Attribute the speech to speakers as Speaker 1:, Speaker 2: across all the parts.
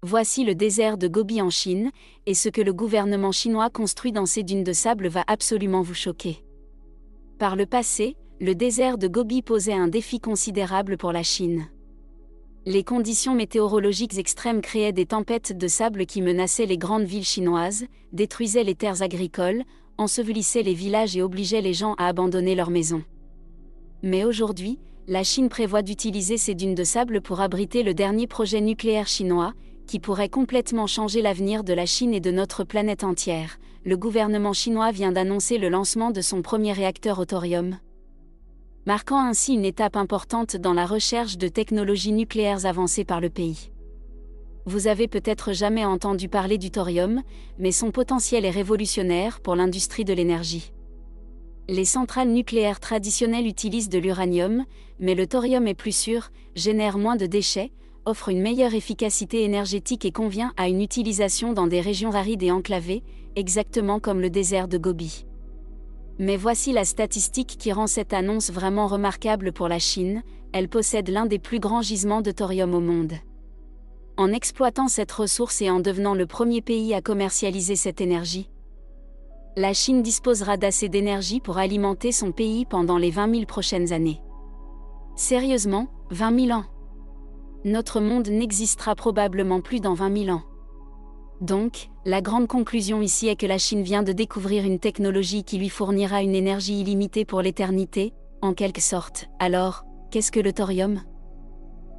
Speaker 1: Voici le désert de Gobi en Chine, et ce que le gouvernement chinois construit dans ces dunes de sable va absolument vous choquer. Par le passé, le désert de Gobi posait un défi considérable pour la Chine. Les conditions météorologiques extrêmes créaient des tempêtes de sable qui menaçaient les grandes villes chinoises, détruisaient les terres agricoles, ensevelissaient les villages et obligeaient les gens à abandonner leurs maisons. Mais aujourd'hui, la Chine prévoit d'utiliser ces dunes de sable pour abriter le dernier projet nucléaire chinois, qui pourrait complètement changer l'avenir de la Chine et de notre planète entière. Le gouvernement chinois vient d'annoncer le lancement de son premier réacteur au thorium, marquant ainsi une étape importante dans la recherche de technologies nucléaires avancées par le pays. Vous avez peut-être jamais entendu parler du thorium, mais son potentiel est révolutionnaire pour l'industrie de l'énergie. Les centrales nucléaires traditionnelles utilisent de l'uranium, mais le thorium est plus sûr, génère moins de déchets, offre une meilleure efficacité énergétique et convient à une utilisation dans des régions arides et enclavées, exactement comme le désert de Gobi. Mais voici la statistique qui rend cette annonce vraiment remarquable pour la Chine, elle possède l'un des plus grands gisements de thorium au monde. En exploitant cette ressource et en devenant le premier pays à commercialiser cette énergie, la Chine disposera d'assez d'énergie pour alimenter son pays pendant les 20 000 prochaines années. Sérieusement, 20 000 ans? Notre monde n'existera probablement plus dans 20 000 ans. Donc, la grande conclusion ici est que la Chine vient de découvrir une technologie qui lui fournira une énergie illimitée pour l'éternité, en quelque sorte. Alors, qu'est-ce que le thorium?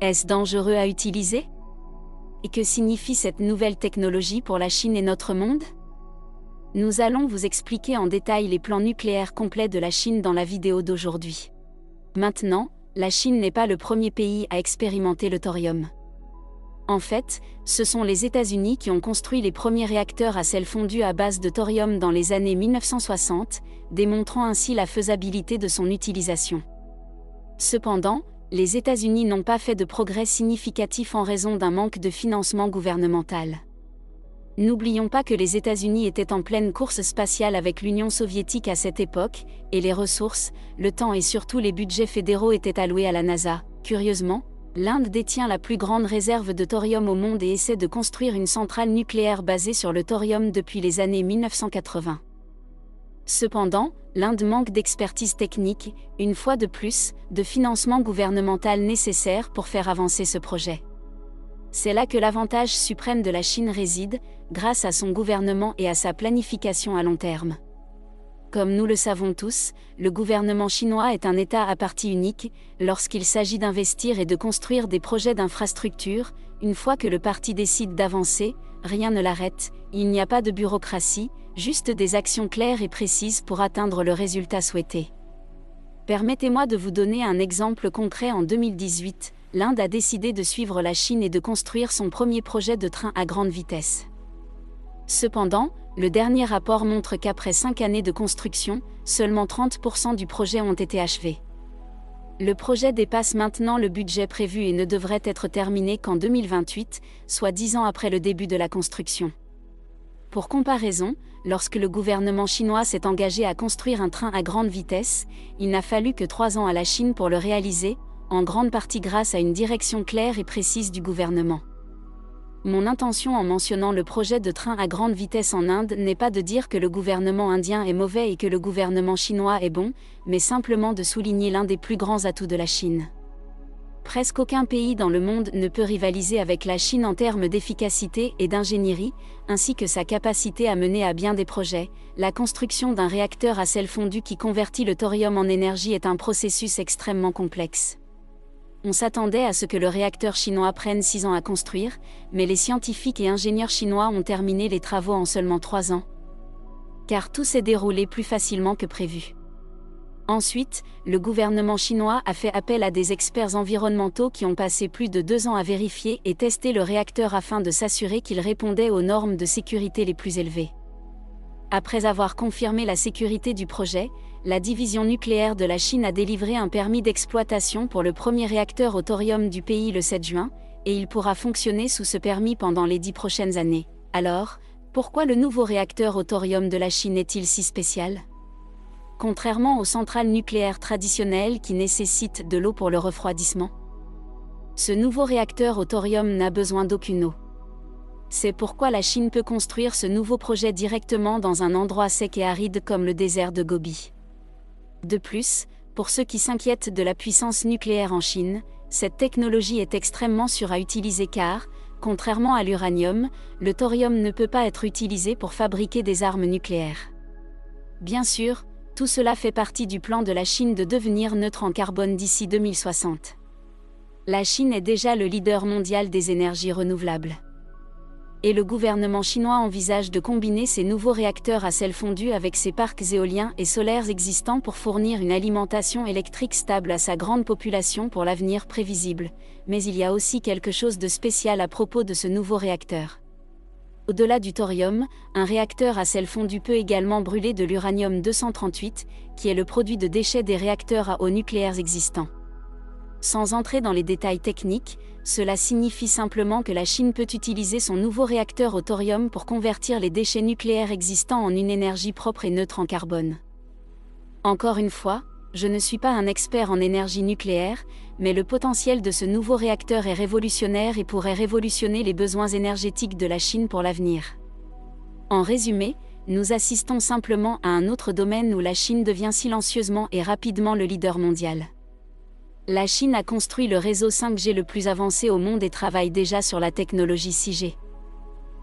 Speaker 1: Est-ce dangereux à utiliser? Et que signifie cette nouvelle technologie pour la Chine et notre monde? Nous allons vous expliquer en détail les plans nucléaires complets de la Chine dans la vidéo d'aujourd'hui. Maintenant, la Chine n'est pas le premier pays à expérimenter le thorium. En fait, ce sont les États-Unis qui ont construit les premiers réacteurs à sel fondu à base de thorium dans les années 1960, démontrant ainsi la faisabilité de son utilisation. Cependant, les États-Unis n'ont pas fait de progrès significatifs en raison d'un manque de financement gouvernemental. N'oublions pas que les États-Unis étaient en pleine course spatiale avec l'Union soviétique à cette époque, et les ressources, le temps et surtout les budgets fédéraux étaient alloués à la NASA. Curieusement, l'Inde détient la plus grande réserve de thorium au monde et essaie de construire une centrale nucléaire basée sur le thorium depuis les années 1980. Cependant, l'Inde manque d'expertise technique, une fois de plus, de financement gouvernemental nécessaire pour faire avancer ce projet. C'est là que l'avantage suprême de la Chine réside, grâce à son gouvernement et à sa planification à long terme. Comme nous le savons tous, le gouvernement chinois est un État à parti unique, lorsqu'il s'agit d'investir et de construire des projets d'infrastructure. Une fois que le parti décide d'avancer, rien ne l'arrête, il n'y a pas de bureaucratie, juste des actions claires et précises pour atteindre le résultat souhaité. Permettez-moi de vous donner un exemple concret. En 2018, l'Inde a décidé de suivre la Chine et de construire son premier projet de train à grande vitesse. Cependant, le dernier rapport montre qu'après 5 années de construction, seulement 30% du projet ont été achevés. Le projet dépasse maintenant le budget prévu et ne devrait être terminé qu'en 2028, soit 10 ans après le début de la construction. Pour comparaison, lorsque le gouvernement chinois s'est engagé à construire un train à grande vitesse, il n'a fallu que 3 ans à la Chine pour le réaliser, en grande partie grâce à une direction claire et précise du gouvernement. Mon intention en mentionnant le projet de train à grande vitesse en Inde n'est pas de dire que le gouvernement indien est mauvais et que le gouvernement chinois est bon, mais simplement de souligner l'un des plus grands atouts de la Chine. Presque aucun pays dans le monde ne peut rivaliser avec la Chine en termes d'efficacité et d'ingénierie, ainsi que sa capacité à mener à bien des projets. La construction d'un réacteur à sel fondu qui convertit le thorium en énergie est un processus extrêmement complexe. On s'attendait à ce que le réacteur chinois prenne 6 ans à construire, mais les scientifiques et ingénieurs chinois ont terminé les travaux en seulement 3 ans. Car tout s'est déroulé plus facilement que prévu. Ensuite, le gouvernement chinois a fait appel à des experts environnementaux qui ont passé plus de 2 ans à vérifier et tester le réacteur afin de s'assurer qu'il répondait aux normes de sécurité les plus élevées. Après avoir confirmé la sécurité du projet, la division nucléaire de la Chine a délivré un permis d'exploitation pour le premier réacteur au thorium du pays le 7 juin, et il pourra fonctionner sous ce permis pendant les 10 prochaines années. Alors, pourquoi le nouveau réacteur au thorium de la Chine est-il si spécial? Contrairement aux centrales nucléaires traditionnelles qui nécessitent de l'eau pour le refroidissement, ce nouveau réacteur au thorium n'a besoin d'aucune eau. C'est pourquoi la Chine peut construire ce nouveau projet directement dans un endroit sec et aride comme le désert de Gobi. De plus, pour ceux qui s'inquiètent de la puissance nucléaire en Chine, cette technologie est extrêmement sûre à utiliser car, contrairement à l'uranium, le thorium ne peut pas être utilisé pour fabriquer des armes nucléaires. Bien sûr, tout cela fait partie du plan de la Chine de devenir neutre en carbone d'ici 2060. La Chine est déjà le leader mondial des énergies renouvelables. Et le gouvernement chinois envisage de combiner ces nouveaux réacteurs à sel fondu avec ses parcs éoliens et solaires existants pour fournir une alimentation électrique stable à sa grande population pour l'avenir prévisible. Mais il y a aussi quelque chose de spécial à propos de ce nouveau réacteur. Au-delà du thorium, un réacteur à sel fondu peut également brûler de l'uranium-238, qui est le produit de déchets des réacteurs à eau nucléaires existants. Sans entrer dans les détails techniques, cela signifie simplement que la Chine peut utiliser son nouveau réacteur au thorium pour convertir les déchets nucléaires existants en une énergie propre et neutre en carbone. Encore une fois, je ne suis pas un expert en énergie nucléaire, mais le potentiel de ce nouveau réacteur est révolutionnaire et pourrait révolutionner les besoins énergétiques de la Chine pour l'avenir. En résumé, nous assistons simplement à un autre domaine où la Chine devient silencieusement et rapidement le leader mondial. La Chine a construit le réseau 5G le plus avancé au monde et travaille déjà sur la technologie 6G.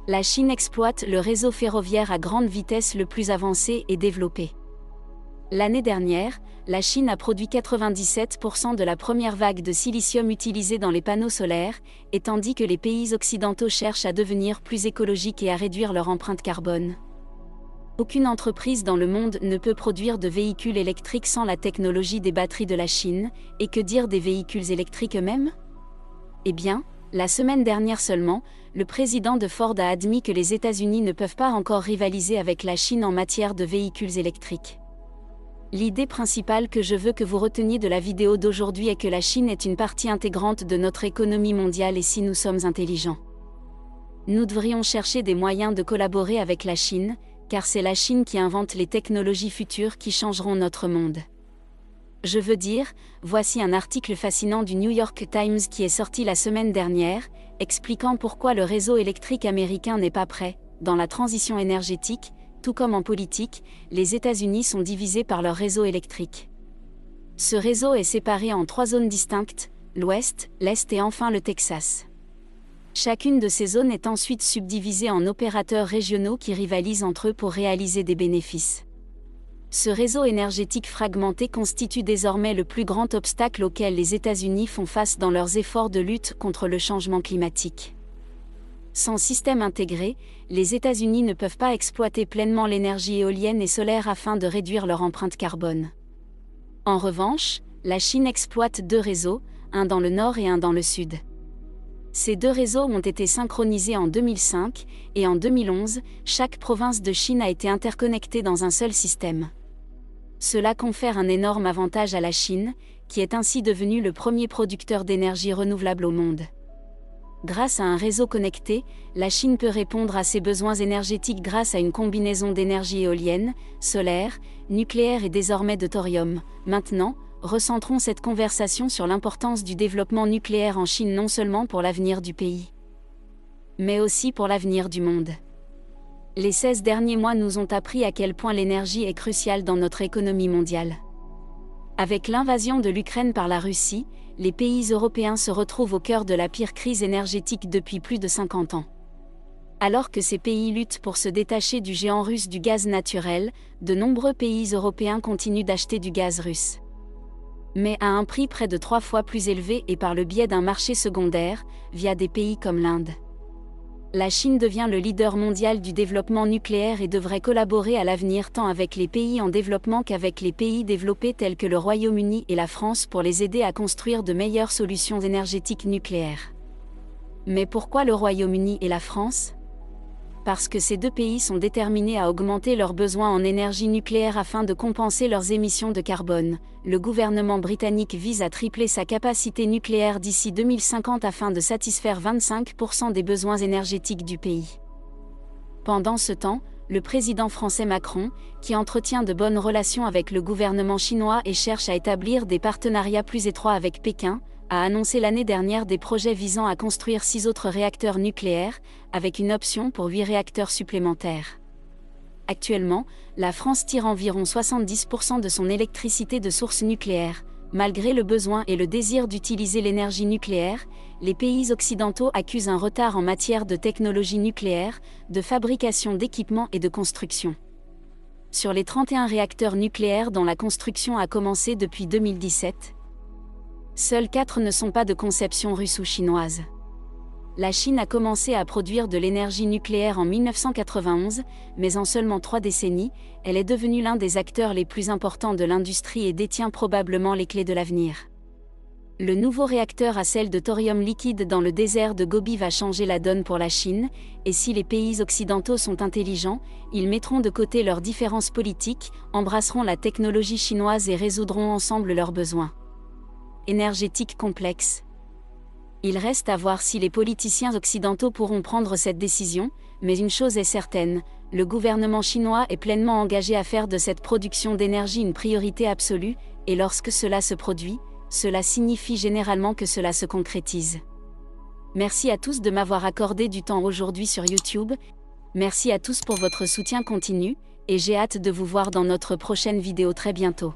Speaker 1: La Chine exploite le réseau ferroviaire à grande vitesse le plus avancé et développé. L'année dernière, la Chine a produit 97% de la première vague de silicium utilisée dans les panneaux solaires, et tandis que les pays occidentaux cherchent à devenir plus écologiques et à réduire leur empreinte carbone. Aucune entreprise dans le monde ne peut produire de véhicules électriques sans la technologie des batteries de la Chine, et que dire des véhicules électriques eux-mêmes ? Eh bien, la semaine dernière seulement, le président de Ford a admis que les États-Unis ne peuvent pas encore rivaliser avec la Chine en matière de véhicules électriques. L'idée principale que je veux que vous reteniez de la vidéo d'aujourd'hui est que la Chine est une partie intégrante de notre économie mondiale et si nous sommes intelligents, nous devrions chercher des moyens de collaborer avec la Chine, car c'est la Chine qui invente les technologies futures qui changeront notre monde. Je veux dire, voici un article fascinant du New York Times qui est sorti la semaine dernière, expliquant pourquoi le réseau électrique américain n'est pas prêt. Dans la transition énergétique, tout comme en politique, les États-Unis sont divisés par leur réseau électrique. Ce réseau est séparé en 3 zones distinctes, l'Ouest, l'Est et enfin le Texas. Chacune de ces zones est ensuite subdivisée en opérateurs régionaux qui rivalisent entre eux pour réaliser des bénéfices. Ce réseau énergétique fragmenté constitue désormais le plus grand obstacle auquel les États-Unis font face dans leurs efforts de lutte contre le changement climatique. Sans système intégré, les États-Unis ne peuvent pas exploiter pleinement l'énergie éolienne et solaire afin de réduire leur empreinte carbone. En revanche, la Chine exploite 2 réseaux, un dans le nord et un dans le sud. Ces 2 réseaux ont été synchronisés en 2005, et en 2011, chaque province de Chine a été interconnectée dans un seul système. Cela confère un énorme avantage à la Chine, qui est ainsi devenue le premier producteur d'énergie renouvelable au monde. Grâce à un réseau connecté, la Chine peut répondre à ses besoins énergétiques grâce à une combinaison d'énergie éolienne, solaire, nucléaire et désormais de thorium. Maintenant, recentrons cette conversation sur l'importance du développement nucléaire en Chine non seulement pour l'avenir du pays, mais aussi pour l'avenir du monde. Les 16 derniers mois nous ont appris à quel point l'énergie est cruciale dans notre économie mondiale. Avec l'invasion de l'Ukraine par la Russie, les pays européens se retrouvent au cœur de la pire crise énergétique depuis plus de 50 ans. Alors que ces pays luttent pour se détacher du géant russe du gaz naturel, de nombreux pays européens continuent d'acheter du gaz russe, mais à un prix près de 3 fois plus élevé et par le biais d'un marché secondaire, via des pays comme l'Inde. La Chine devient le leader mondial du développement nucléaire et devrait collaborer à l'avenir tant avec les pays en développement qu'avec les pays développés tels que le Royaume-Uni et la France pour les aider à construire de meilleures solutions énergétiques nucléaires. Mais pourquoi le Royaume-Uni et la France ? Parce que ces 2 pays sont déterminés à augmenter leurs besoins en énergie nucléaire afin de compenser leurs émissions de carbone. Le gouvernement britannique vise à tripler sa capacité nucléaire d'ici 2050 afin de satisfaire 25% des besoins énergétiques du pays. Pendant ce temps, le président français Macron, qui entretient de bonnes relations avec le gouvernement chinois et cherche à établir des partenariats plus étroits avec Pékin, a annoncé l'année dernière des projets visant à construire 6 autres réacteurs nucléaires, avec une option pour 8 réacteurs supplémentaires. Actuellement, la France tire environ 70% de son électricité de sources nucléaires. Malgré le besoin et le désir d'utiliser l'énergie nucléaire, les pays occidentaux accusent un retard en matière de technologie nucléaire, de fabrication d'équipements et de construction. Sur les 31 réacteurs nucléaires dont la construction a commencé depuis 2017, seuls 4 ne sont pas de conception russe ou chinoise. La Chine a commencé à produire de l'énergie nucléaire en 1991, mais en seulement 3 décennies, elle est devenue l'un des acteurs les plus importants de l'industrie et détient probablement les clés de l'avenir. Le nouveau réacteur à sel de thorium liquide dans le désert de Gobi va changer la donne pour la Chine, et si les pays occidentaux sont intelligents, ils mettront de côté leurs différences politiques, embrasseront la technologie chinoise et résoudront ensemble leurs besoins énergétiques complexes. Il reste à voir si les politiciens occidentaux pourront prendre cette décision, mais une chose est certaine, le gouvernement chinois est pleinement engagé à faire de cette production d'énergie une priorité absolue, et lorsque cela se produit, cela signifie généralement que cela se concrétise. Merci à tous de m'avoir accordé du temps aujourd'hui sur YouTube, merci à tous pour votre soutien continu, et j'ai hâte de vous voir dans notre prochaine vidéo très bientôt.